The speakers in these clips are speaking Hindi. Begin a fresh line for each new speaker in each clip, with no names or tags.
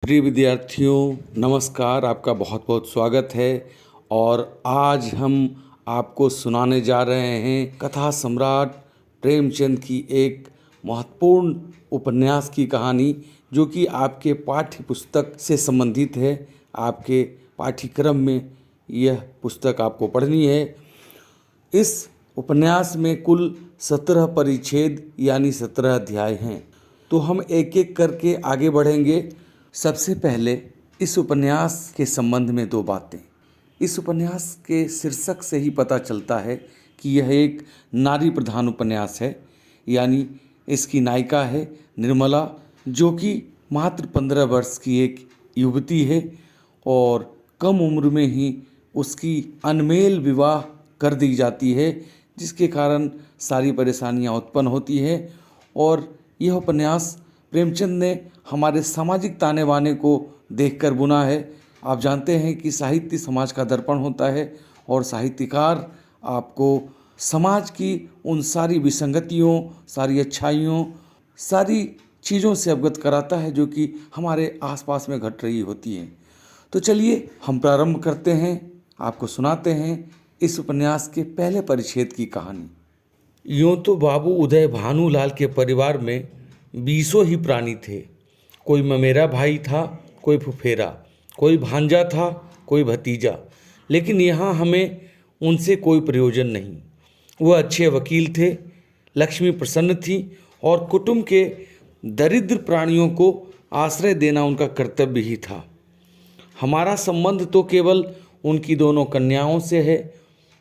प्रिय विद्यार्थियों, नमस्कार। आपका बहुत बहुत स्वागत है। और आज हम आपको सुनाने जा रहे हैं कथा सम्राट प्रेमचंद की एक महत्वपूर्ण उपन्यास की कहानी, जो कि आपके पाठ्य पुस्तक से संबंधित है। आपके पाठ्यक्रम में यह पुस्तक आपको पढ़नी है। इस उपन्यास में कुल 17 परिच्छेद यानी 17 अध्याय हैं। तो हम एक एक करके आगे बढ़ेंगे। सबसे पहले इस उपन्यास के संबंध में दो बातें। इस उपन्यास के शीर्षक से ही पता चलता है कि यह एक नारी प्रधान उपन्यास है, यानी इसकी नायिका है निर्मला, जो कि मात्र 15 वर्ष की एक युवती है और कम उम्र में ही उसकी अनमेल विवाह कर दी जाती है, जिसके कारण सारी परेशानियां उत्पन्न होती है। और यह उपन्यास प्रेमचंद ने हमारे सामाजिक ताने बाने को देखकर बुना है। आप जानते हैं कि साहित्य समाज का दर्पण होता है और साहित्यकार आपको समाज की उन सारी विसंगतियों, सारी अच्छाइयों, सारी चीज़ों से अवगत कराता है जो कि हमारे आसपास में घट रही होती हैं। तो चलिए हम प्रारंभ करते हैं, आपको सुनाते हैं इस उपन्यास के पहले परिच्छेद की कहानी। यूँ तो बाबू उदय भानुलाल के परिवार में 20 ही प्राणी थे। कोई ममेरा भाई था, कोई फुफेरा, कोई भांजा था, कोई भतीजा, लेकिन यहाँ हमें उनसे कोई प्रयोजन नहीं। वह अच्छे वकील थे, लक्ष्मी प्रसन्न थी और कुटुंब के दरिद्र प्राणियों को आश्रय देना उनका कर्तव्य ही था। हमारा संबंध तो केवल उनकी दोनों कन्याओं से है,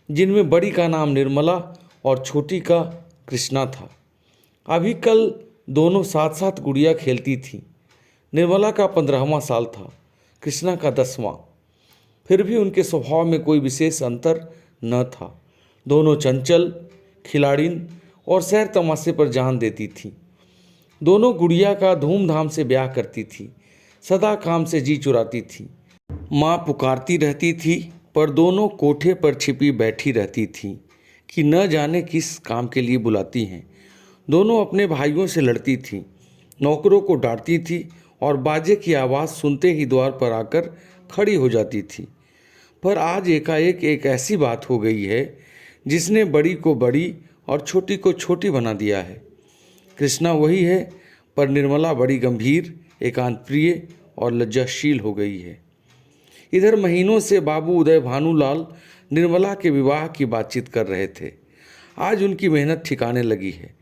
जिनमें बड़ी का नाम निर्मला और छोटी का कृष्णा था। अभी कल दोनों साथ साथ गुड़िया खेलती थीं। निर्मला का 15वां साल था, कृष्णा का 10वां। फिर भी उनके स्वभाव में कोई विशेष अंतर न था। दोनों चंचल, खिलाड़िन और सैर तमाशे पर जान देती थीं। दोनों गुड़िया का धूमधाम से ब्याह करती थी, सदा काम से जी चुराती थी। माँ पुकारती रहती थी, पर दोनों कोठे पर छिपी बैठी रहती थीं कि न जाने किस काम के लिए बुलाती हैं। दोनों अपने भाइयों से लड़ती थीं, नौकरों को डांटती थी और बाजे की आवाज़ सुनते ही द्वार पर आकर खड़ी हो जाती थी। पर आज एकाएक एक ऐसी बात हो गई है जिसने बड़ी को बड़ी और छोटी को छोटी बना दिया है। कृष्णा वही है, पर निर्मला बड़ी गंभीर, एकांत प्रिय और लज्जाशील हो गई है। इधर महीनों से बाबू उदय भानुलाल निर्मला के विवाह की बातचीत कर रहे थे। आज उनकी मेहनत ठिकाने लगी है।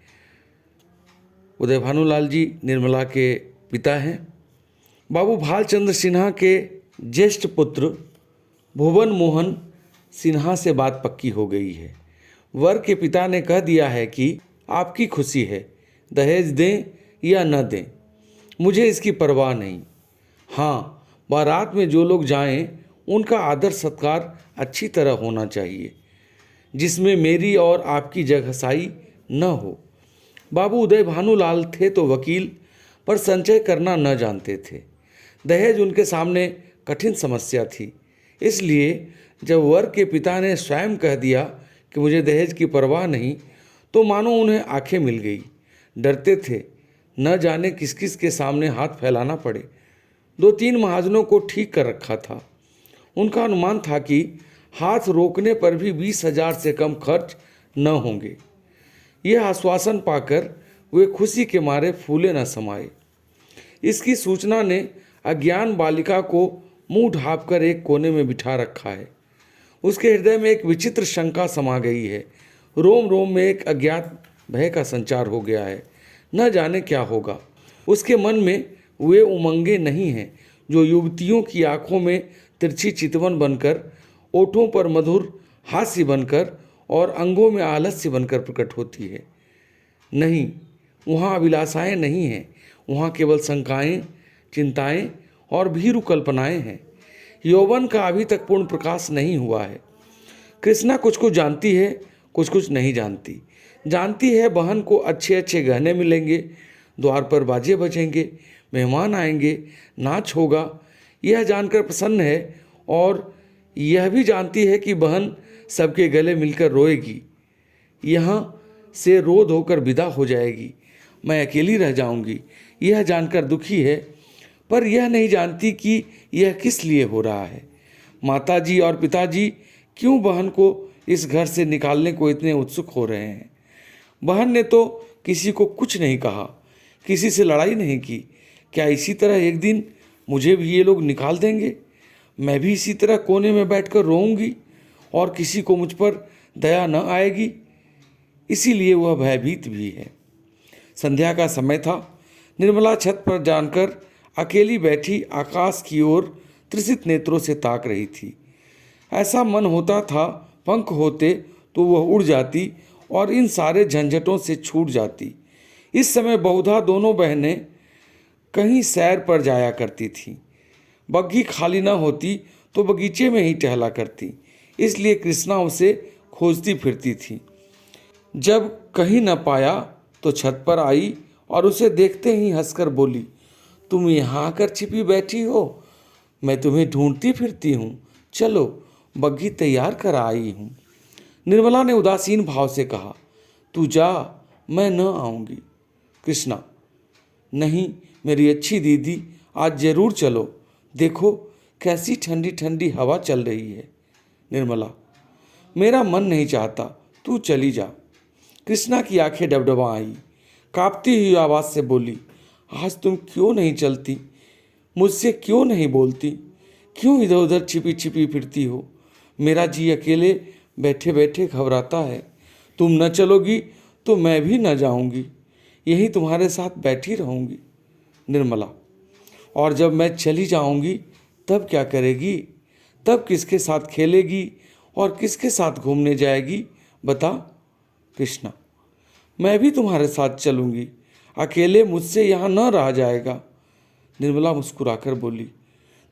उदय भानुलाल जी निर्मला के पिता हैं। बाबू भालचंद्र सिन्हा के ज्येष्ठ पुत्र भुवन मोहन सिन्हा से बात पक्की हो गई है। वर के पिता ने कह दिया है कि आपकी खुशी है, दहेज दें या न दें, मुझे इसकी परवाह नहीं। हाँ, बारात में जो लोग जाएं, उनका आदर सत्कार अच्छी तरह होना चाहिए, जिसमें मेरी और आपकी जगहसाई न हो। बाबू उदय भानुलाल थे तो वकील, पर संचय करना न जानते थे। दहेज उनके सामने कठिन समस्या थी। इसलिए जब वर के पिता ने स्वयं कह दिया कि मुझे दहेज की परवाह नहीं, तो मानो उन्हें आंखें मिल गई। डरते थे, न जाने किस किस के सामने हाथ फैलाना पड़े। 2-3 महाजनों को ठीक कर रखा था। उनका अनुमान था कि हाथ रोकने पर भी 20,000 से कम खर्च न होंगे। यह आश्वासन पाकर वे खुशी के मारे फूले न समाये। इसकी सूचना ने अज्ञान बालिका को मुंह ढांपकर एक कोने में बिठा रखा है। उसके हृदय में एक विचित्र शंका समा गई है। रोम रोम में एक अज्ञात भय का संचार हो गया है। न जाने क्या होगा। उसके मन में वे उमंगें नहीं हैं जो युवतियों की आंखों में तिरछी चितवन बनकर, ओठों पर मधुर हास्य बनकर और अंगों में आलस्य बनकर प्रकट होती है। नहीं, वहाँ अभिलाषाएं नहीं हैं, वहाँ केवल शंकाएं, चिंताएं और भीरु कल्पनाएं हैं। यौवन का अभी तक पूर्ण प्रकाश नहीं हुआ है। कृष्णा कुछ कुछ जानती है, कुछ कुछ नहीं जानती। जानती है बहन को अच्छे अच्छे गहने मिलेंगे, द्वार पर बाजे बजेंगे, मेहमान आएंगे, नाच होगा, यह जानकर प्रसन्न है। और यह भी जानती है कि बहन सबके गले मिलकर रोएगी, यहाँ से रो धोकर विदा हो जाएगी, मैं अकेली रह जाऊंगी, यह जानकर दुखी है। पर यह नहीं जानती कि यह किस लिए हो रहा है। माताजी और पिताजी क्यों बहन को इस घर से निकालने को इतने उत्सुक हो रहे हैं। बहन ने तो किसी को कुछ नहीं कहा, किसी से लड़ाई नहीं की। क्या इसी तरह एक दिन मुझे भी ये लोग निकाल देंगे? मैं भी इसी तरह कोने में बैठकर रोऊंगी और किसी को मुझ पर दया न आएगी। इसीलिए वह भयभीत भी है। संध्या का समय था। निर्मला छत पर जानकर अकेली बैठी आकाश की ओर त्रिषित नेत्रों से ताक रही थी। ऐसा मन होता था पंख होते तो वह उड़ जाती और इन सारे झंझटों से छूट जाती। इस समय बहुधा दोनों बहनें कहीं सैर पर जाया करती थीं। बग्घी खाली न होती तो बगीचे में ही टहला करती, इसलिए कृष्णा उसे खोजती फिरती थी। जब कहीं न पाया तो छत पर आई और उसे देखते ही हंसकर बोली, तुम यहाँ आकर छिपी बैठी हो? मैं तुम्हें ढूंढती फिरती हूँ। चलो, बग्घी तैयार कर आई हूँ। निर्मला ने उदासीन भाव से कहा, तू जा, मैं न आऊँगी। कृष्णा, नहीं मेरी अच्छी दीदी, आज जरूर चलो। देखो कैसी ठंडी ठंडी हवा चल रही है। निर्मला, मेरा मन नहीं चाहता, तू चली जा। कृष्णा की आंखें डबडबा आई, कांपती हुई आवाज़ से बोली, आज तुम क्यों नहीं चलती? मुझसे क्यों नहीं बोलती? क्यों इधर उधर छिपी छिपी फिरती हो? मेरा जी अकेले बैठे बैठे घबराता है। तुम न चलोगी तो मैं भी न जाऊंगी, यहीं तुम्हारे साथ बैठी रहूंगी। निर्मला, और जब मैं चली जाऊंगी तब क्या करेगी? तब किसके साथ खेलेगी और किसके साथ घूमने जाएगी? बता। कृष्णा, मैं भी तुम्हारे साथ चलूंगी, अकेले मुझसे यहाँ न रहा जाएगा। निर्मला मुस्कुराकर बोली,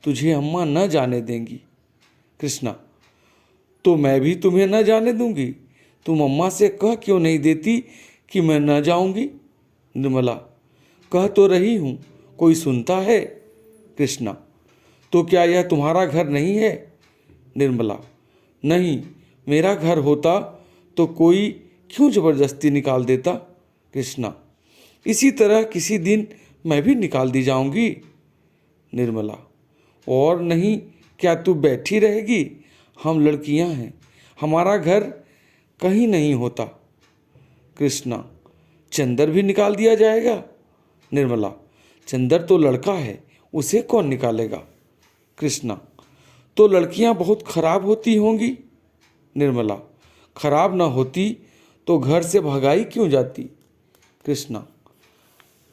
तुझे अम्मा न जाने देंगी। कृष्णा, तो मैं भी तुम्हें न जाने दूंगी। तुम अम्मा से कह क्यों नहीं देती कि मैं न जाऊंगी? निर्मला, कह तो रही हूँ, कोई सुनता है? कृष्णा, तो क्या यह तुम्हारा घर नहीं है? निर्मला, नहीं, मेरा घर होता तो कोई क्यों जबरदस्ती निकाल देता? कृष्णा, इसी तरह किसी दिन मैं भी निकाल दी जाऊंगी। निर्मला, और नहीं, क्या तू बैठी रहेगी? हम लड़कियां हैं, हमारा घर कहीं नहीं होता। कृष्णा, चंदर भी निकाल दिया जाएगा? निर्मला, चंदर तो लड़का है, उसे कौन निकालेगा? कृष्णा, तो लड़कियां बहुत खराब होती होंगी? निर्मला, खराब ना होती तो घर से भगाई क्यों जाती? कृष्णा,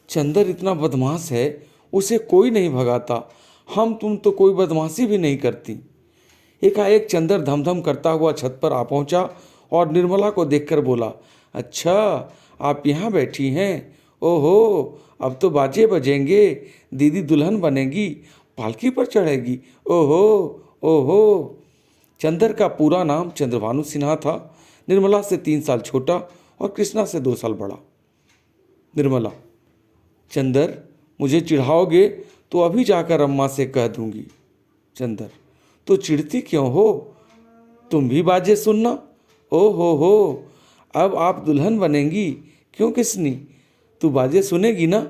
चंदर इतना बदमाश है, उसे कोई नहीं भगाता। हम तुम तो कोई बदमाशी भी नहीं करती। एकाएक चंदर धमधम करता हुआ छत पर आ पहुंचा और निर्मला को देखकर बोला, अच्छा आप यहाँ बैठी हैं? ओहो, अब तो बाजे बजेंगे, दीदी दुल्हन बनेगी, पालकी पर चढ़ेगी। ओहो ओहो। चंदर का पूरा नाम चंद्रभानु सिन्हा था। निर्मला से 3 साल छोटा और कृष्णा से 2 साल बड़ा। निर्मला, चंदर, मुझे चिढ़ाओगे तो अभी जाकर अम्मा से कह दूंगी। चंदर, तो चिढ़ती क्यों हो? तुम भी बाजे सुनना। ओ हो, अब आप दुल्हन बनेंगी, क्यों किसनी? तू बाजे सुनेगी ना?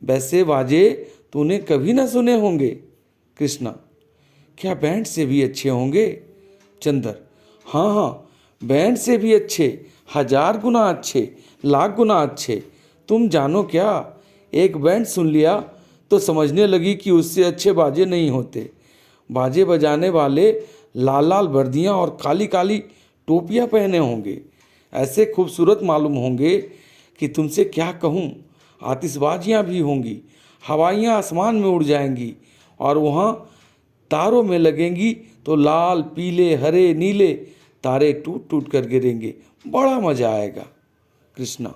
वैसे बाजे तूने कभी ना सुने होंगे। कृष्णा, क्या बैंड से भी अच्छे होंगे? चंदर, हाँ हाँ, बैंड से भी अच्छे, 1000 गुना अच्छे, लाख गुना अच्छे। तुम जानो क्या, एक बैंड सुन लिया तो समझने लगी कि उससे अच्छे बाजे नहीं होते। बाजे बजाने वाले लाल लाल वर्दियाँ और काली काली टोपियाँ पहने होंगे, ऐसे खूबसूरत मालूम होंगे कि तुमसे क्या कहूँ। आतिशबाजियाँ भी होंगी, हवाइयाँ आसमान में उड़ जाएंगी और वहाँ तारों में लगेंगी तो लाल पीले हरे नीले तारे टूट टूट कर गिरेंगे। बड़ा मज़ा आएगा। कृष्णा,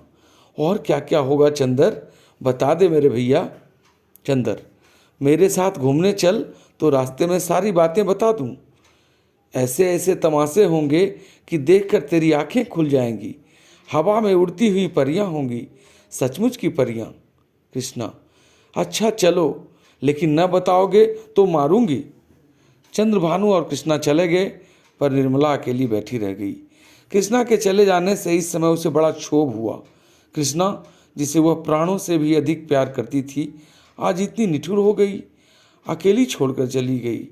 और क्या क्या होगा चंदर, बता दे मेरे भैया। चंदर, मेरे साथ घूमने चल तो रास्ते में सारी बातें बता दूं। ऐसे ऐसे तमाशे होंगे कि देखकर तेरी आंखें खुल जाएंगी। हवा में उड़ती हुई परियां होंगी, सचमुच की परियां। कृष्णा, अच्छा चलो, लेकिन न बताओगे तो मारूंगी। चंद्रभानु और कृष्णा चले गए, पर निर्मला अकेली बैठी रह गई। कृष्णा के चले जाने से इस समय उसे बड़ा क्षोभ हुआ। कृष्णा, जिसे वह प्राणों से भी अधिक प्यार करती थी, आज इतनी निठुर हो गई, अकेली छोड़कर चली गई।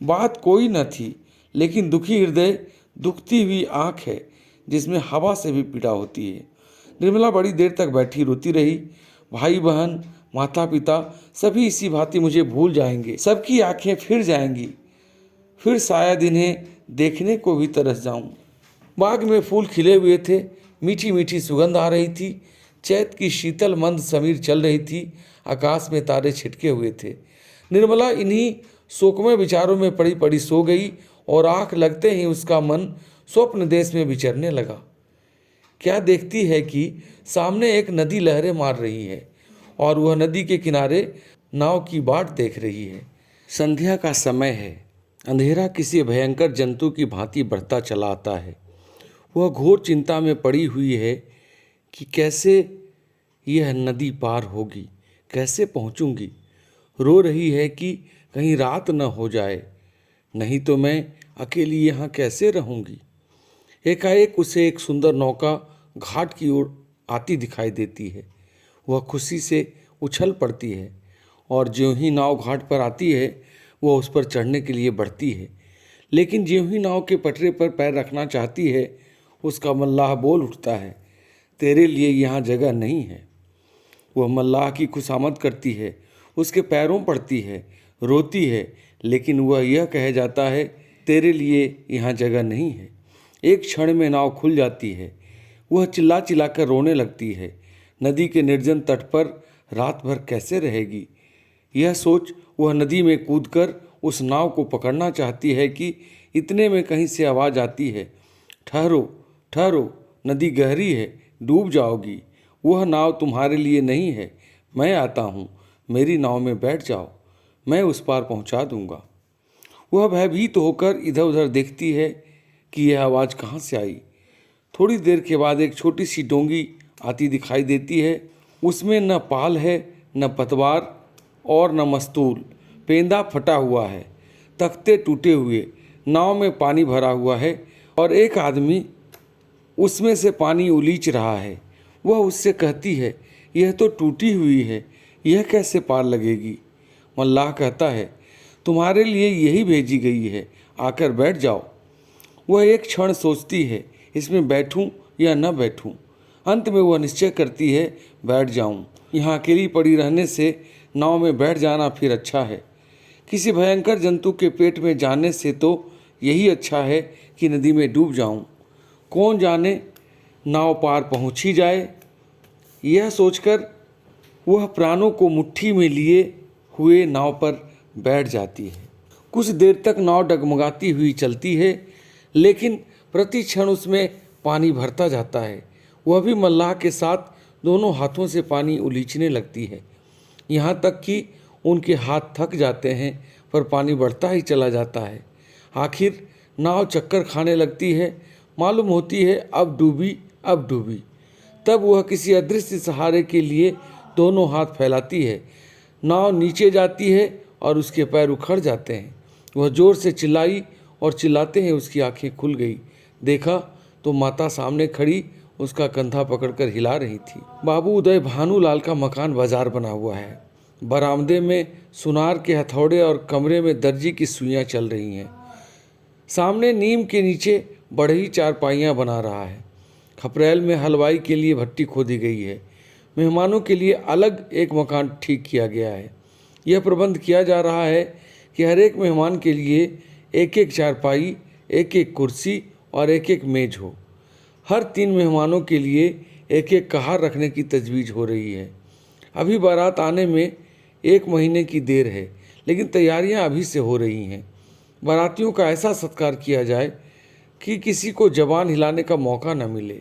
बात कोई न थी, लेकिन दुखी हृदय, दुखती हुई आँख है जिसमें हवा से भी पीड़ा होती है। निर्मला बड़ी देर तक बैठी रोती रही। भाई बहन, माता पिता सभी इसी भांति मुझे भूल जाएंगे, सबकी आंखें फिर जाएंगी, फिर शायद इन्हें देखने को भी तरस जाऊं। बाग में फूल खिले हुए थे, मीठी मीठी सुगंध आ रही थी। चैत की शीतल मंद समीर चल रही थी, आकाश में तारे छिटके हुए थे। निर्मला इन्हीं शोकमय विचारों में पड़ी पड़ी सो गई और आंख लगते ही उसका मन स्वप्न देश में विचरने लगा। क्या देखती है कि सामने एक नदी लहरें मार रही है और वह नदी के किनारे नाव की बाट देख रही है। संध्या का समय है। अंधेरा किसी भयंकर जंतु की भांति बढ़ता चला आता है। वह घोर चिंता में पड़ी हुई है कि कैसे यह नदी पार होगी, कैसे पहुंचूंगी। रो रही है कि कहीं रात न हो जाए, नहीं तो मैं अकेली यहाँ कैसे रहूंगी। एकाएक उसे एक सुंदर नौका घाट की ओर आती दिखाई देती है। वह खुशी से उछल पड़ती है और ज्यों ही नाव घाट पर आती है वह उस पर चढ़ने के लिए बढ़ती है, लेकिन ज्यों ही नाव के पटरे पर पैर रखना चाहती है उसका मल्लाह बोल उठता है, तेरे लिए यहाँ जगह नहीं है। वह मल्लाह की खुशामद करती है, उसके पैरों पड़ती है, रोती है, लेकिन वह यह कह जाता है, तेरे लिए यहाँ जगह नहीं है। एक क्षण में नाव खुल जाती है। वह चिल्ला चिल्ला कर रोने लगती है। नदी के निर्जन तट पर रात भर कैसे रहेगी, यह सोच वह नदी में कूदकर उस नाव को पकड़ना चाहती है कि इतने में कहीं से आवाज़ आती है, ठहरो ठहरो, नदी गहरी है, डूब जाओगी। वह नाव तुम्हारे लिए नहीं है, मैं आता हूँ, मेरी नाव में बैठ जाओ, मैं उस पार पहुँचा दूँगा। वह भयभीत होकर इधर उधर देखती है कि यह आवाज़ कहाँ से आई। थोड़ी देर के बाद एक छोटी सी डोंगी आती दिखाई देती है। उसमें न पाल है, न पतवार और न मस्तूल। पेंदा फटा हुआ है, तख्ते टूटे हुए। नाव में पानी भरा हुआ है और एक आदमी उसमें से पानी उलीच रहा है। वह उससे कहती है, यह तो टूटी हुई है, यह कैसे पार लगेगी। मल्लाह कहता है, तुम्हारे लिए यही भेजी गई है, आकर बैठ जाओ। वह एक क्षण सोचती है, इसमें बैठूं या न बैठूं। अंत में वह निश्चय करती है, बैठ जाऊं। यहाँ अकेली पड़ी रहने से नाव में बैठ जाना फिर अच्छा है। किसी भयंकर जंतु के पेट में जाने से तो यही अच्छा है कि नदी में डूब जाऊं। कौन जाने नाव पार पहुंच ही जाए। यह सोचकर वह प्राणों को मुट्ठी में लिए हुए नाव पर बैठ जाती है। कुछ देर तक नाव डगमगाती हुई चलती है, लेकिन प्रति क्षण उसमें पानी भरता जाता है। वह भी मल्लाह के साथ दोनों हाथों से पानी उलीचने लगती है, यहाँ तक कि उनके हाथ थक जाते हैं, पर पानी बढ़ता ही चला जाता है। आखिर नाव चक्कर खाने लगती है। मालूम होती है अब डूबी, अब डूबी। तब वह किसी अदृश्य सहारे के लिए दोनों हाथ फैलाती है। नाव नीचे जाती है और उसके पैर उखड़ जाते हैं। वह जोर से चिल्लाई और चिल्लाते हैं उसकी आंखें खुल गई। देखा तो माता सामने खड़ी उसका कंधा पकड़कर हिला रही थी। बाबू उदय भानुलाल का मकान बाजार बना हुआ है। बरामदे में सुनार के हथौड़े और कमरे में दर्जी की सुइयां चल रही हैं। सामने नीम के नीचे बढ़ई चारपाइयाँ बना रहा है। खपरेल में हलवाई के लिए भट्टी खोदी गई है। मेहमानों के लिए अलग एक मकान ठीक किया गया है। यह प्रबंध किया जा रहा है कि हर एक मेहमान के लिए एक एक चारपाई, एक एक कुर्सी और एक एक मेज हो। हर 3 मेहमानों के लिए एक एक कहार रखने की तजवीज़ हो रही है। अभी बारात आने में 1 महीने की देर है, लेकिन तैयारियां अभी से हो रही हैं। बारातियों का ऐसा सत्कार किया जाए कि किसी को जबान हिलाने का मौका न मिले।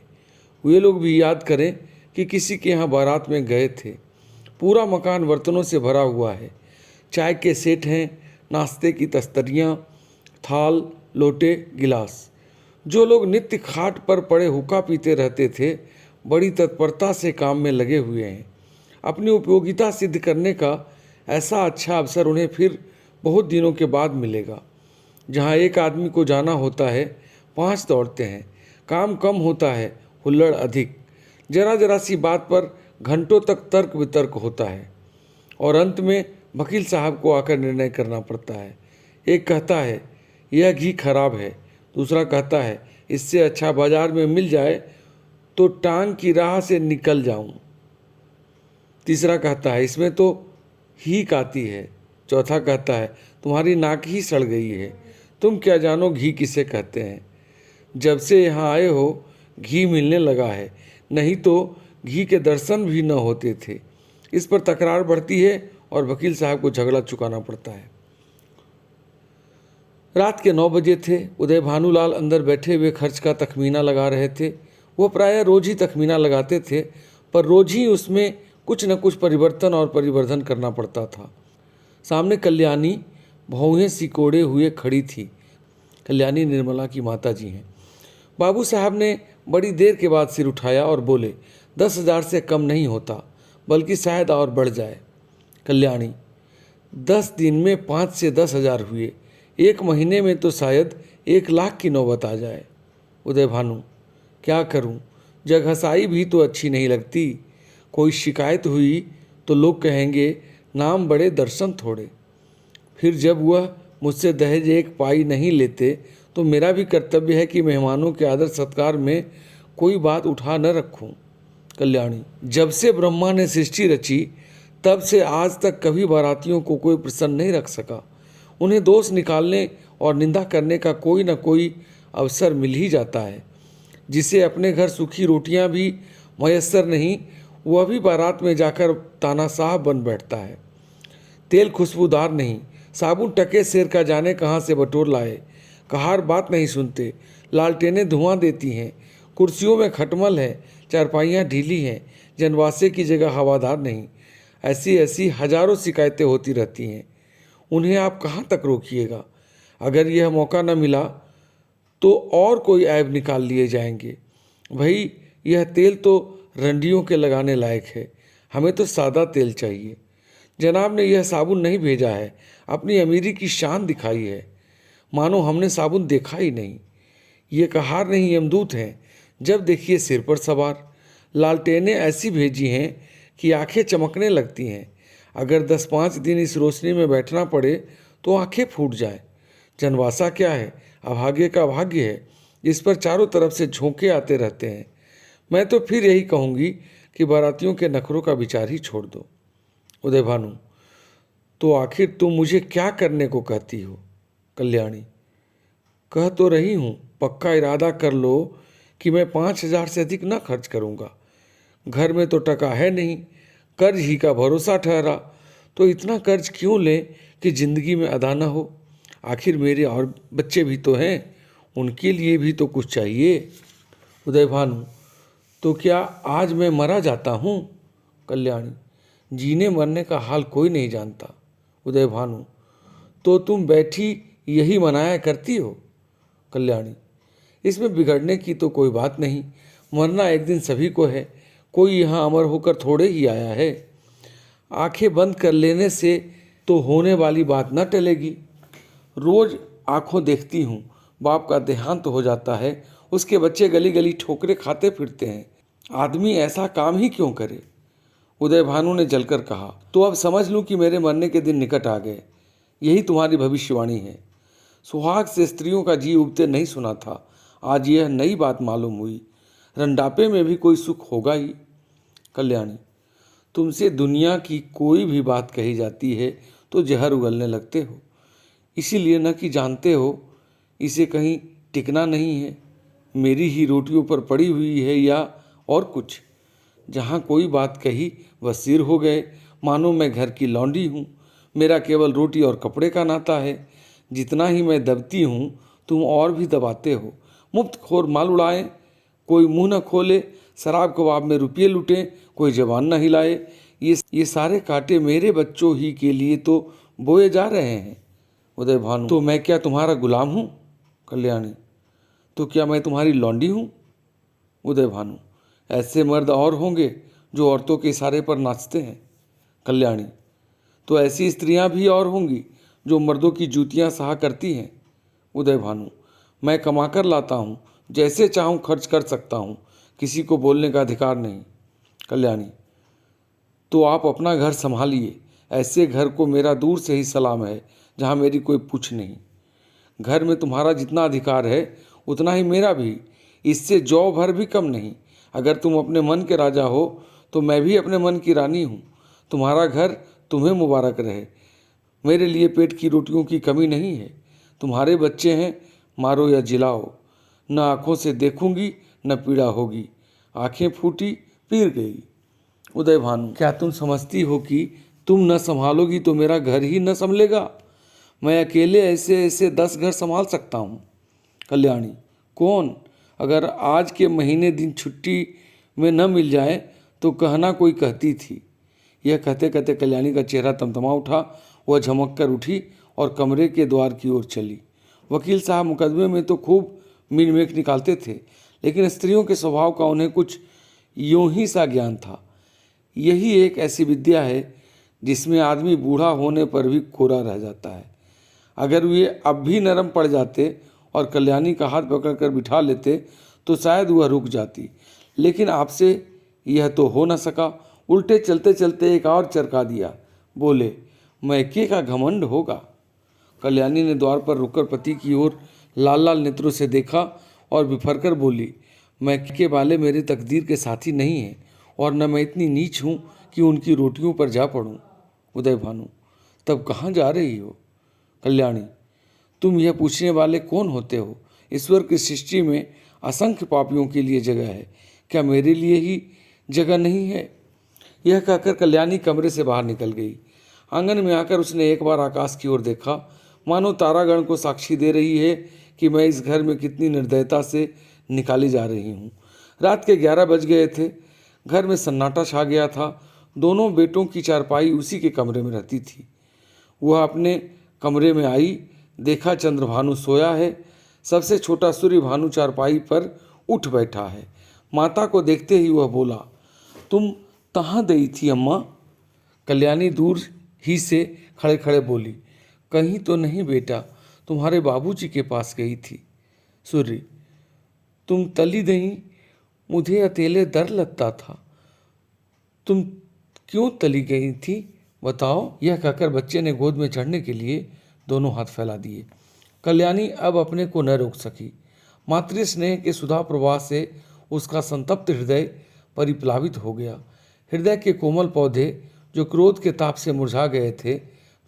वे लोग भी याद करें कि किसी के यहाँ बारात में गए थे। पूरा मकान बर्तनों से भरा हुआ है। चाय के सेट हैं, नाश्ते की तस्तरियाँ, थाल, लोटे, गिलास। जो लोग नित्य खाट पर पड़े हुक्का पीते रहते थे, बड़ी तत्परता से काम में लगे हुए हैं। अपनी उपयोगिता सिद्ध करने का ऐसा अच्छा अवसर उन्हें फिर बहुत दिनों के बाद मिलेगा। जहाँ एक आदमी को जाना होता है, 5 दौड़ते हैं। काम कम होता है, हुल्लड़ अधिक। जरा जरा सी बात पर घंटों तक तर्क वितर्क होता है और अंत में वकील साहब को आकर निर्णय करना पड़ता है। एक कहता है यह घी खराब है, दूसरा कहता है इससे अच्छा बाजार में मिल जाए तो टांग की राह से निकल जाऊं, तीसरा कहता है इसमें तो हीक आती है, चौथा कहता है तुम्हारी नाक ही सड़ गई है, तुम क्या जानो घी किसे कहते हैं। जब से यहाँ आए हो घी मिलने लगा है, नहीं तो घी के दर्शन भी न होते थे। इस पर तकरार बढ़ती है और वकील साहब को झगड़ा चुकाना पड़ता है। रात के 9 बजे थे। उदय भानुलाल अंदर बैठे हुए खर्च का तखमीना लगा रहे थे। वो प्रायः रोज ही तखमीना लगाते थे, पर रोज ही उसमें कुछ न कुछ परिवर्तन और परिवर्धन करना पड़ता था। सामने कल्याणी भौहें सिकोड़े हुए खड़ी थी। कल्याणी निर्मला की माता जी हैं। बाबू साहब ने बड़ी देर के बाद सिर उठाया और बोले, 10,000 से कम नहीं होता, बल्कि शायद और बढ़ जाए। कल्याणी, 10 दिन में 5 से 10,000 हुए, 1 महीने में तो शायद 1 लाख की नौबत आ जाए। उदय भानु, क्या करूं, जगहसाई भी तो अच्छी नहीं लगती। कोई शिकायत हुई तो लोग कहेंगे नाम बड़े दर्शन थोड़े। फिर जब वह मुझसे दहेज 1 पाई नहीं लेते तो मेरा भी कर्तव्य है कि मेहमानों के आदर सत्कार में कोई बात उठा न रखूं। कल्याणी, जब से ब्रह्मा ने सृष्टि रची तब से आज तक कभी बारातियों को कोई प्रसन्न नहीं रख सका। उन्हें दोष निकालने और निंदा करने का कोई न कोई अवसर मिल ही जाता है। जिसे अपने घर सूखी रोटियां भी मयस्सर नहीं, वह भी बारात में जाकर तानाशाह बन बैठता है। तेल खुशबूदार नहीं, साबुन टके सेर का जाने कहाँ से बटोर लाए। कहार बात नहीं सुनते, लालटेनें धुआं देती हैं, कुर्सियों में खटमल है, चारपाइयाँ ढीली हैं, जनवासे की जगह हवादार नहीं। ऐसी ऐसी हजारों शिकायतें होती रहती हैं। उन्हें आप कहाँ तक रोकिएगा। अगर यह मौका न मिला तो और कोई ऐब निकाल लिए जाएंगे। भाई, यह तेल तो रंडियों के लगाने लायक है, हमें तो सादा तेल चाहिए। जनाब ने यह साबुन नहीं भेजा है, अपनी अमीरी की शान दिखाई है, मानो हमने साबुन देखा ही नहीं। ये कहार नहीं यमदूत हैं, जब देखिए सिर पर सवार। लालटेनें ऐसी भेजी हैं कि आंखें चमकने लगती हैं। अगर 10-5 दिन इस रोशनी में बैठना पड़े तो आंखें फूट जाए। जनवासा क्या है, अभागे का भाग्य है, इस पर चारों तरफ से झोंके आते रहते हैं। मैं तो फिर यही कहूँगी कि बारातियों के नखरों का विचार ही छोड़ दो। उदय भानु, तो आखिर तुम मुझे क्या करने को कहती हो। कल्याणी, कह तो रही हूँ, पक्का इरादा कर लो कि मैं 5,000 से अधिक न खर्च करूँगा। घर में तो टका है नहीं, कर्ज ही का भरोसा ठहरा, तो इतना कर्ज क्यों लें कि ज़िंदगी में अदा न हो। आखिर मेरे और बच्चे भी तो हैं, उनके लिए भी तो कुछ चाहिए। उदय भानु, तो क्या आज मैं मरा जाता हूँ। कल्याणी, जीने मरने का हाल कोई नहीं जानता। उदय भानु, तो तुम बैठी यही मनाया करती हो। कल्याणी, इसमें बिगड़ने की तो कोई बात नहीं, मरना एक दिन सभी को है, कोई यहाँ अमर होकर थोड़े ही आया है। आंखें बंद कर लेने से तो होने वाली बात न टलेगी। रोज आंखों देखती हूँ, बाप का देहांत हो जाता है, उसके बच्चे गली गली ठोकरे खाते फिरते हैं। आदमी ऐसा काम ही क्यों करे। उदय भानु ने जलकर कहा, तो अब समझ लूँ कि मेरे मरने के दिन निकट आ गए। यही तुम्हारी भविष्यवाणी है। सुहाग से स्त्रियों का जी उबते नहीं सुना था, आज यह नई बात मालूम हुई। रंडापे में भी कोई सुख होगा ही। कल्याणी, तुमसे दुनिया की कोई भी बात कही जाती है तो जहर उगलने लगते हो, इसीलिए न कि जानते हो इसे कहीं टिकना नहीं है। मेरी ही रोटियों पर पड़ी हुई है या और कुछ। जहाँ कोई बात कही वह सिर हो गए, मानो मैं घर की लौंडी हूँ। मेरा केवल रोटी और कपड़े का नाता है। जितना ही मैं दबती हूँ तुम और भी दबाते हो। मुफ्त खोर माल उड़ाएं, कोई मुंह न खोले, शराब कबाब में रुपये लुटें, कोई जवान न हिलाए। ये सारे कांटे मेरे बच्चों ही के लिए तो बोए जा रहे हैं। उदय भानु, तो मैं क्या तुम्हारा गुलाम हूँ। कल्याणी, तो क्या मैं तुम्हारी लौंडी हूँ। उदय भानु, ऐसे मर्द और होंगे जो औरतों के इशारे पर नाचते हैं। कल्याणी, तो ऐसी स्त्रियां भी और होंगी जो मर्दों की जूतियां सहा करती हैं। उदय भानु, मैं कमा कर लाता हूँ, जैसे चाहूँ खर्च कर सकता हूँ, किसी को बोलने का अधिकार नहीं। कल्याणी, तो आप अपना घर संभालिए, ऐसे घर को मेरा दूर से ही सलाम है जहाँ मेरी कोई पूछ नहीं। घर में तुम्हारा जितना अधिकार है उतना ही मेरा भी, इससे जौ भर भी कम नहीं। अगर तुम अपने मन के राजा हो तो मैं भी अपने मन की रानी हूँ। तुम्हारा घर तुम्हें मुबारक रहे। मेरे लिए पेट की रोटियों की कमी नहीं है। तुम्हारे बच्चे हैं, मारो या जिलाओ, न आँखों से देखूंगी न पीड़ा होगी। आंखें फूटी, पीर गई। उदय भानु, क्या तुम समझती हो कि तुम न संभालोगी तो मेरा घर ही न संभलेगा? मैं अकेले ऐसे ऐसे 10 घर संभाल सकता हूँ। कल्याणी, कौन? अगर आज के महीने दिन छुट्टी में न मिल जाए तो कहना कोई कहती थी। यह कहते कहते कल्याणी का चेहरा तमतमा उठा। वह झमक कर उठी और कमरे के द्वार की ओर चली। वकील साहब मुकदमे में तो खूब मीन मेख निकालते थे, लेकिन स्त्रियों के स्वभाव का उन्हें कुछ यूं ही सा ज्ञान था। यही एक ऐसी विद्या है जिसमें आदमी बूढ़ा होने पर भी कोरा रह जाता है। अगर वे अब भी नरम पड़ जाते और कल्याणी का हाथ पकड़कर बिठा लेते तो शायद वह रुक जाती, लेकिन आपसे यह तो हो न सका। उल्टे चलते चलते एक और चरका दिया। बोले, मैके का घमंड होगा। कल्याणी ने द्वार पर रुककर पति की ओर लाल लाल नेत्रों से देखा और बिफर कर बोली, मैके वाले मेरे तकदीर के साथी नहीं हैं और न मैं इतनी नीच हूँ कि उनकी रोटियों पर जा पड़ूँ। उदय भानु, तब कहाँ जा रही हो? कल्याणी, तुम यह पूछने वाले कौन होते हो? ईश्वर की सृष्टि में असंख्य पापियों के लिए जगह है, क्या मेरे लिए ही जगह नहीं है? यह कहकर कल्याणी कमरे से बाहर निकल गई। आंगन में आकर उसने एक बार आकाश की ओर देखा, मानो तारागण को साक्षी दे रही है कि मैं इस घर में कितनी निर्दयता से निकाली जा रही हूँ। रात के 11 बज गए थे। घर में सन्नाटा छा गया था। दोनों बेटों की चारपाई उसी के कमरे में रहती थी। वह अपने कमरे में आई, देखा चंद्रभानु सोया है। सबसे छोटा सूर्य भानु चारपाई पर उठ बैठा है। माता को देखते ही वह बोला, तुम कहाँ गई थी अम्मा? कल्याणी दूर ही से खड़े खड़े बोली, कहीं तो नहीं बेटा, तुम्हारे बाबूजी के पास गई थी। सूर्य, तुम तली नहीं, मुझे अकेले डर लगता था। तुम क्यों तली गई थी, बताओ? यह कहकर बच्चे ने गोद में चढ़ने के लिए दोनों हाथ फैला दिए। कल्याणी अब अपने को न रोक सकी। मातृ स्नेह के सुधा प्रवाह से उसका संतप्त हृदय परिप्लावित हो गया। हृदय के कोमल पौधे जो क्रोध के ताप से मुरझा गए थे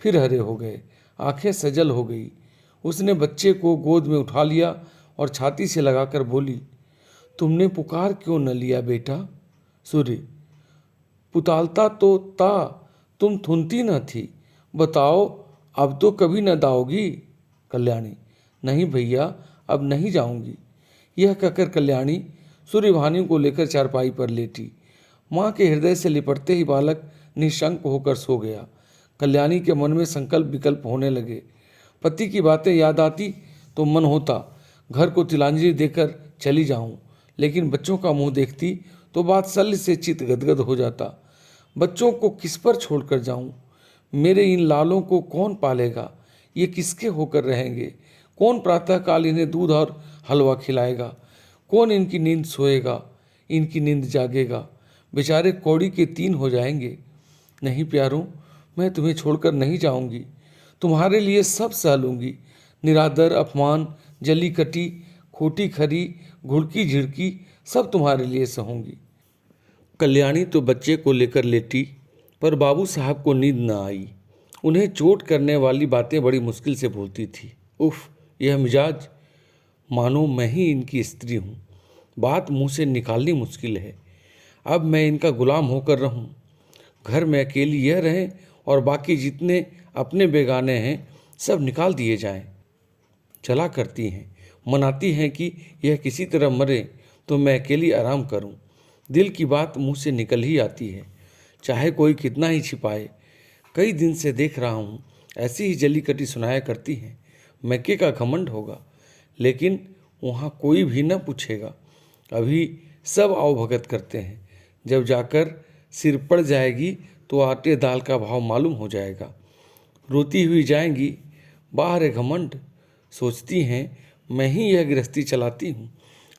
फिर हरे हो गए। आंखें सजल हो गई। उसने बच्चे को गोद में उठा लिया और छाती से लगाकर बोली, तुमने पुकार क्यों न लिया बेटा? सूर्य, पुतालता तो ता, तुम थुनती न थी। बताओ, अब तो कभी न दाओगी? कल्याणी, नहीं भैया, अब नहीं जाऊंगी। यह कहकर कल्याणी सूर्यभानु को लेकर चारपाई पर लेटी। माँ के हृदय से लिपटते ही बालक निशंक होकर सो गया। कल्याणी के मन में संकल्प विकल्प होने लगे। पति की बातें याद आती तो मन होता घर को तिलांजलि देकर चली जाऊं, लेकिन बच्चों का मुंह देखती तो बात शल्य से चित्त गदगद हो जाता। बच्चों को किस पर छोड़कर जाऊं? मेरे इन लालों को कौन पालेगा? ये किसके होकर रहेंगे? कौन प्रातःकाल इन्हें दूध और हलवा खिलाएगा? कौन इनकी नींद सोएगा, इनकी नींद जागेगा? बेचारे कौड़ी के 3 हो जाएंगे। नहीं प्यारों, मैं तुम्हें छोड़कर नहीं जाऊंगी। तुम्हारे लिए सब सह लूंगी। निरादर, अपमान, जली कटी, खोटी खरी, घुड़की झिड़की, सब तुम्हारे लिए सहूंगी। कल्याणी तो बच्चे को लेकर लेटी, पर बाबू साहब को नींद न आई। उन्हें चोट करने वाली बातें बड़ी मुश्किल से बोलती थी। उफ, यह मिजाज, मानो मैं ही इनकी स्त्री हूँ। बात मुंह से निकालनी मुश्किल है। अब मैं इनका गुलाम होकर रहूं। घर में अकेली यह रहें और बाकी जितने अपने बेगाने हैं सब निकाल दिए जाएं। चला करती हैं, मनाती हैं कि यह किसी तरह मरे तो मैं अकेली आराम करूं। दिल की बात मुंह से निकल ही आती है, चाहे कोई कितना ही छिपाए। कई दिन से देख रहा हूं, ऐसी ही जली कटी सुनाया करती हैं। मैके का घमंड होगा, लेकिन वहाँ कोई भी न पूछेगा। अभी सब आवभगत करते हैं, जब जाकर सिर पड़ जाएगी तो आटे दाल का भाव मालूम हो जाएगा। रोती हुई जाएंगी, बाहर है घमंड। सोचती हैं मैं ही यह गृहस्थी चलाती हूँ।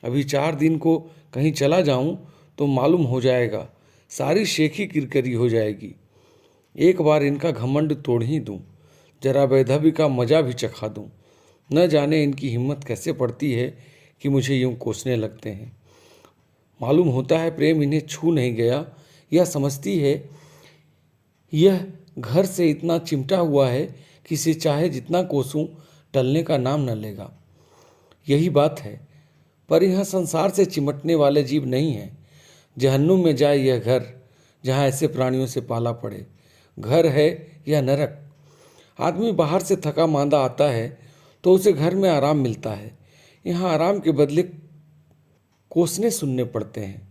अभी 4 दिन को कहीं चला जाऊँ तो मालूम हो जाएगा, सारी शेखी किरकरी हो जाएगी। एक बार इनका घमंड तोड़ ही दूं, जरा वैधव्य का मजा भी चखा दूं। न जाने इनकी हिम्मत कैसे पड़ती है कि मुझे यूं कोसने लगते हैं। मालूम होता है प्रेम इन्हें छू नहीं गया। यह समझती है यह घर से इतना चिमटा हुआ है कि इसे चाहे जितना कोसूं टलने का नाम न लेगा। यही बात है, पर यह संसार से चिमटने वाले जीव नहीं है। जहन्नुम में जाए यह घर जहाँ ऐसे प्राणियों से पाला पड़े। घर है या नरक। आदमी बाहर से थका मांदा आता है तो उसे घर में आराम मिलता है। यहाँ आराम के बदले कोसने सुनने पड़ते हैं।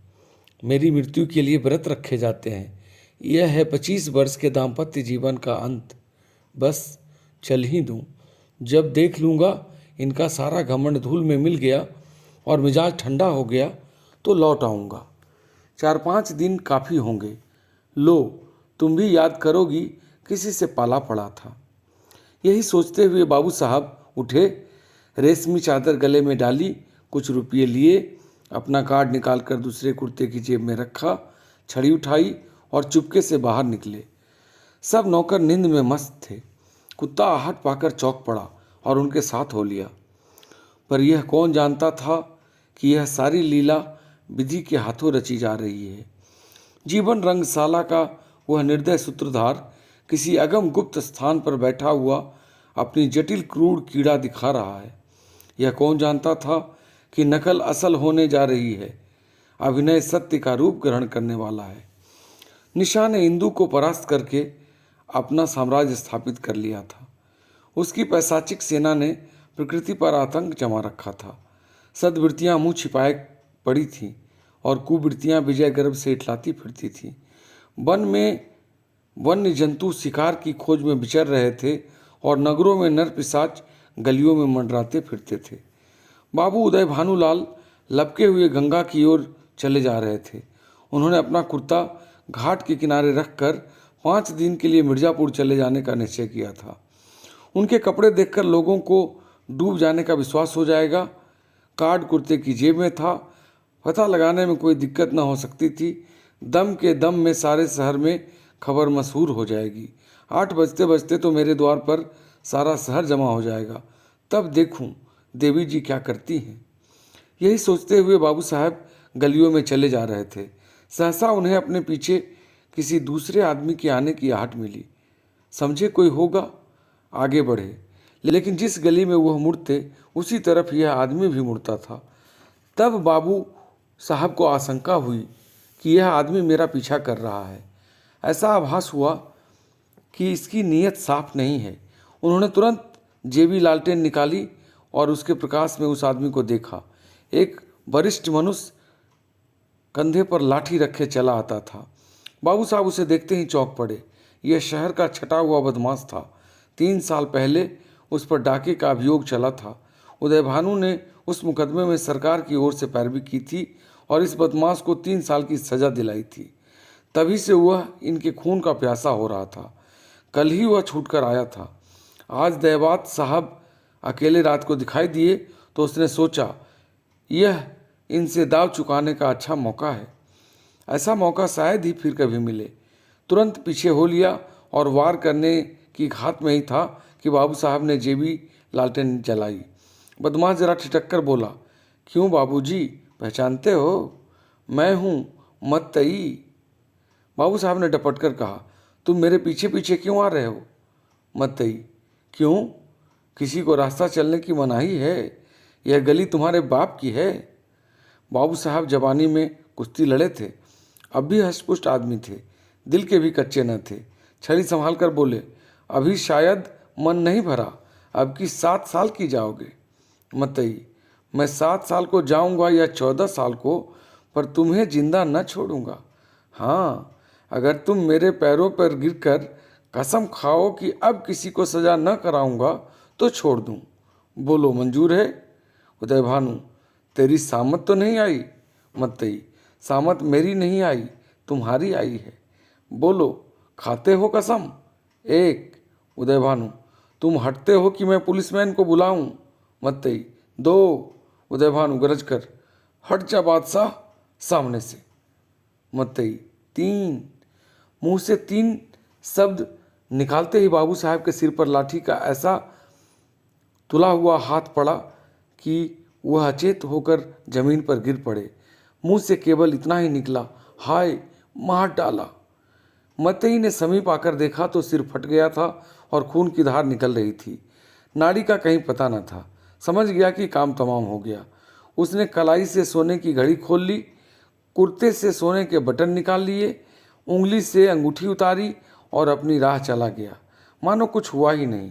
मेरी मृत्यु के लिए व्रत रखे जाते हैं। यह है 25 वर्ष के दाम्पत्य जीवन का अंत। बस चल ही दूं। जब देख लूँगा इनका सारा घमंड धूल में मिल गया और मिजाज ठंडा हो गया तो लौट आऊँगा। 4-5 दिन काफ़ी होंगे। लो, तुम भी याद करोगी किसी से पाला पड़ा था। यही सोचते हुए बाबू साहब उठे, रेशमी चादर गले में डाली, कुछ रुपये लिए, अपना कार्ड निकालकर दूसरे कुर्ते की जेब में रखा, छड़ी उठाई और चुपके से बाहर निकले। सब नौकर नींद में मस्त थे। कुत्ता आहट पाकर चौंक पड़ा और उनके साथ हो लिया। पर यह कौन जानता था कि यह सारी लीला विधि के हाथों रची जा रही है। जीवन रंगशाला का वह निर्दय सूत्रधार किसी अगम गुप्त स्थान पर बैठा हुआ अपनी जटिल क्रूर कीड़ा दिखा रहा है। यह कौन जानता था कि नकल असल होने जा रही है, अभिनय सत्य का रूप ग्रहण करने वाला है। निशा ने इंदु को परास्त करके अपना साम्राज्य स्थापित कर लिया था। उसकी पैशाचिक सेना ने प्रकृति पर आतंक जमा रखा था। सद्वृत्तियाँ मुँह छिपाए पड़ी थीं और कुवृत्तियाँ विजय गर्व से इठलाती फिरती थीं। वन में वन्य जंतु शिकार की खोज में विचर रहे थे और नगरों में नर पिशाच गलियों में मंडराते फिरते थे। बाबू उदय भानुलाल लपके हुए गंगा की ओर चले जा रहे थे। उन्होंने अपना कुर्ता घाट के किनारे रखकर 5 दिन के लिए मिर्ज़ापुर चले जाने का निश्चय किया था। उनके कपड़े देखकर लोगों को डूब जाने का विश्वास हो जाएगा। कार्ड कुर्ते की जेब में था। पता लगाने में कोई दिक्कत न हो सकती थी। दम के दम में सारे शहर में खबर मशहूर हो जाएगी। 8 बजते बजते तो मेरे द्वार पर सारा शहर जमा हो जाएगा। तब देखूं देवी जी क्या करती हैं। यही सोचते हुए बाबू साहब गलियों में चले जा रहे थे। सहसा उन्हें अपने पीछे किसी दूसरे आदमी के आने की आहट मिली। समझे कोई होगा, आगे बढ़े। लेकिन जिस गली में वह मुड़ते उसी तरफ यह आदमी भी मुड़ता था। तब बाबू साहब को आशंका हुई कि यह आदमी मेरा पीछा कर रहा है। ऐसा आभास हुआ कि इसकी नीयत साफ नहीं है। उन्होंने तुरंत जेबी लालटेन निकाली और उसके प्रकाश में उस आदमी को देखा। एक वरिष्ठ मनुष्य कंधे पर लाठी रखे चला आता था। बाबू साहब उसे देखते ही चौंक पड़े। यह शहर का छटा हुआ बदमाश था। 3 साल पहले उस पर डाके का अभियोग चला था। उदय भानु ने उस मुकदमे में सरकार की ओर से पैरवी की थी और इस बदमाश को 3 साल की सजा दिलाई थी। तभी से वह इनके खून का प्यासा हो रहा था। कल ही वह छूटकर आया था। आज दयावत साहब अकेले रात को दिखाई दिए तो उसने सोचा यह इनसे दाव चुकाने का अच्छा मौका है। ऐसा मौका शायद ही फिर कभी मिले। तुरंत पीछे हो लिया और वार करने की घात में ही था कि बाबू साहब ने जेबी लालटेन जलाई। बदमाश जरा ठिठक कर बोला, क्यों बाबूजी, पहचानते हो? मैं हूँ मत्तई। बाबू साहब ने डपट कर कहा, तुम मेरे पीछे पीछे क्यों आ रहे हो? मत्तई, क्यों? किसी को रास्ता चलने की मनाही है? यह गली तुम्हारे बाप की है। बाबू साहब जवानी में कुश्ती लड़े थे, अब भी हष्टपुष्ट आदमी थे, दिल के भी कच्चे न थे। छड़ी संभाल कर बोले, अभी शायद मन नहीं भरा, अब की 7 साल की जाओगे। मतई, मैं 7 साल को जाऊंगा या 14 साल को, पर तुम्हें जिंदा न छोड़ूंगा। हाँ, अगर तुम मेरे पैरों पर गिरकर कसम खाओ कि अब किसी को सजा न कराऊंगा तो छोड़ दूं। बोलो, मंजूर है? उदय भानु, तेरी सामत तो नहीं आई? मतई, सामत मेरी नहीं आई, तुम्हारी आई है। बोलो, खाते हो कसम? 1। उदय भानु, तुम हटते हो कि मैं पुलिसमैन को बुलाऊं? मतई, 2। उदय भानु गरज कर, हट जा बादशाह सामने से। मतई, 3। मुंह से 3 शब्द निकालते ही बाबू साहब के सिर पर लाठी का ऐसा तुला हुआ हाथ पड़ा कि वह अचेत होकर जमीन पर गिर पड़े। मुंह से केवल इतना ही निकला, हाय, मार डाला। मतई ने समीप आकर देखा तो सिर फट गया था और खून की धार निकल रही थी। नाड़ी का कहीं पता न था। समझ गया कि काम तमाम हो गया। उसने कलाई से सोने की घड़ी खोल ली, कुर्ते से सोने के बटन निकाल लिए, उंगली से अंगूठी उतारी और अपनी राह चला गया, मानो कुछ हुआ ही नहीं।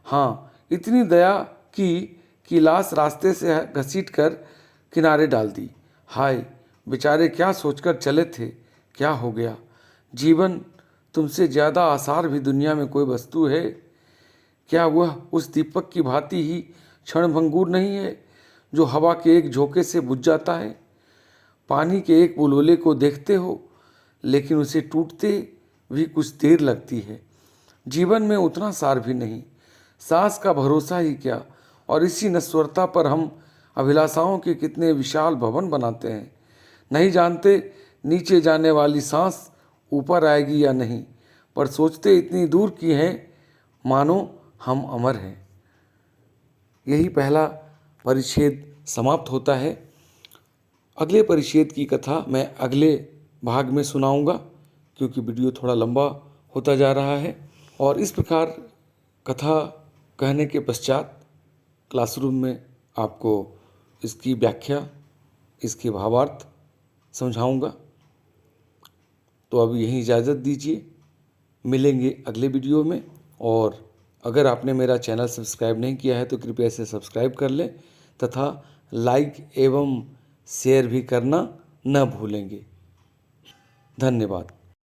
हाँ, इतनी दया की लाश रास्ते से घसीट कर किनारे डाल दी। हाय, बेचारे क्या सोचकर चले थे, क्या हो गया? जीवन तुमसे ज़्यादा आसार भी दुनिया में कोई वस्तु है? क्या वह उस दीपक की भांति ही क्षणभंगुर नहीं है जो हवा के एक झोंके से बुझ जाता है? पानी के एक बुलबुले को देखते हो, लेकिन उसे टूटते भी कुछ देर लगती है। जीवन में उतना सार भी नहीं, सांस का भरोसा ही क्या, और इसी नश्वरता पर हम अभिलाषाओं के कितने विशाल भवन बनाते हैं। नहीं जानते नीचे जाने वाली सांस ऊपर आएगी या नहीं, पर सोचते इतनी दूर की हैं मानो हम अमर हैं। यही पहला परिच्छेद समाप्त होता है। अगले परिच्छेद की कथा मैं अगले भाग में सुनाऊंगा, क्योंकि वीडियो थोड़ा लंबा होता जा रहा है। और इस प्रकार कथा कहने के पश्चात क्लासरूम में आपको इसकी व्याख्या, इसके भावार्थ समझाऊंगा। तो अब यहीं इजाज़त दीजिए, मिलेंगे अगले वीडियो में। और अगर आपने मेरा चैनल सब्सक्राइब नहीं किया है तो कृपया इसे सब्सक्राइब कर लें तथा लाइक एवं शेयर भी करना न भूलेंगे। धन्यवाद।